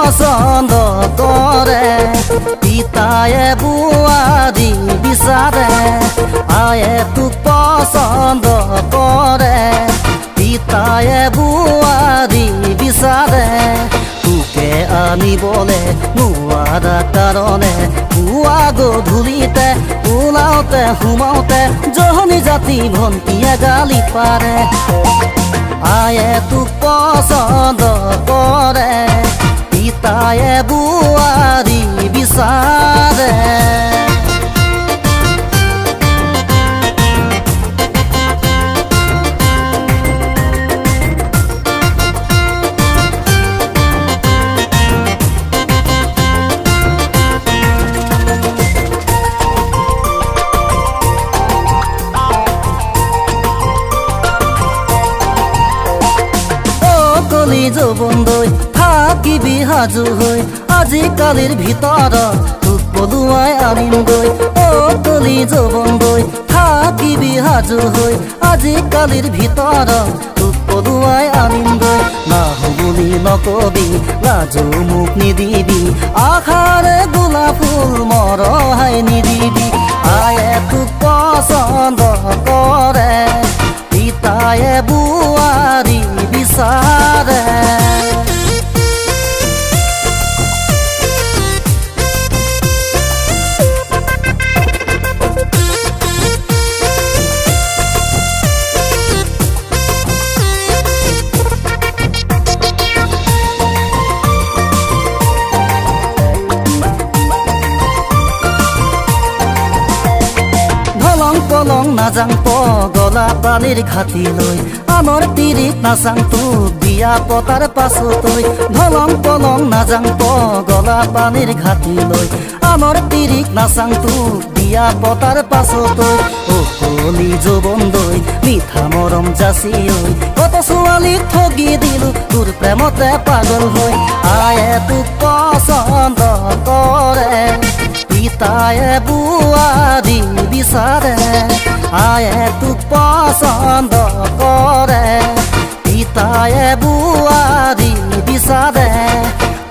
পছন্দ কৰে পিতায়ে বোৱাৰী বিচাৰে আয়ে তোক পছন্দ কৰে পিতায়ে বোৱাৰী বিচাৰে তোকে আনিবলে নোৱাৰা কাৰণে পুৱা গধূলিতে ওলাওতে সোমাওতে জহনী জাতি ভণ্টিয়ে গালি পাৰে আয়ে তোক পছন্দ কৰে পিতায়ে বোৱাৰী বিচাৰে যৌৱনলৈ থাকিবি সাজু হৈ আজিকালিৰ ভিতৰত তোক পলুৱাই আনিমগৈ কলি যৌৱনলৈ থাকিবি সাজু হৈ আজিকালিৰ ভিতৰত তোক পলুৱাই আনিমগৈ নাহো বুলি নকবি লাজো মোক নিদিবি আশাৰে গোলাপ ফুল মৰহাই নিদিবি আয়ে তোক পছন্দ কৰে পিতায়ে বোৱাৰী বিচাৰে পলং নাযাং পগলা পানীৰ ঘাটিলৈ আনৰ তিৰিত নাচাং তোক বিয়া পতাৰ পাছতৈ ধলং পলং নাযাং পগলা পানীৰ ঘাটিলৈ আনৰ তিৰিত নাচাং তোক বিয়া পতাৰ পাছতৈ কলি যৌৱনলৈ মিঠা মৰম যাচি ঐ কত ছোৱালীক ঠগি দিলো তোৰ প্ৰেমতে পাগল হৈ আয়ে তোক পছন্দ কৰে পিতায়ে বোৱাৰী বিচাৰে আয়ে তোক পছন্দ কৰে পিতায়ে বোৱাৰী বিচাৰে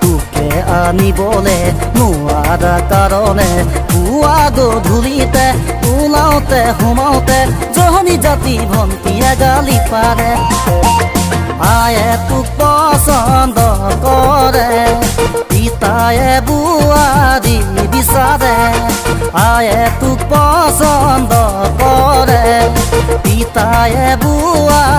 তোকে আনিবলে নোৱাৰা কাৰণে পুৱা গধূলিতে ওলাওতে সোমাওতে জহনী জাতি ভণ্টিয়ে গালি পাৰে আয়ে তোক পছন্দ কৰে পিতায়ে বোৱাৰী বিচাৰে আয়ে তোক পছন্দ কৰে পিতায়ে বোৱাৰী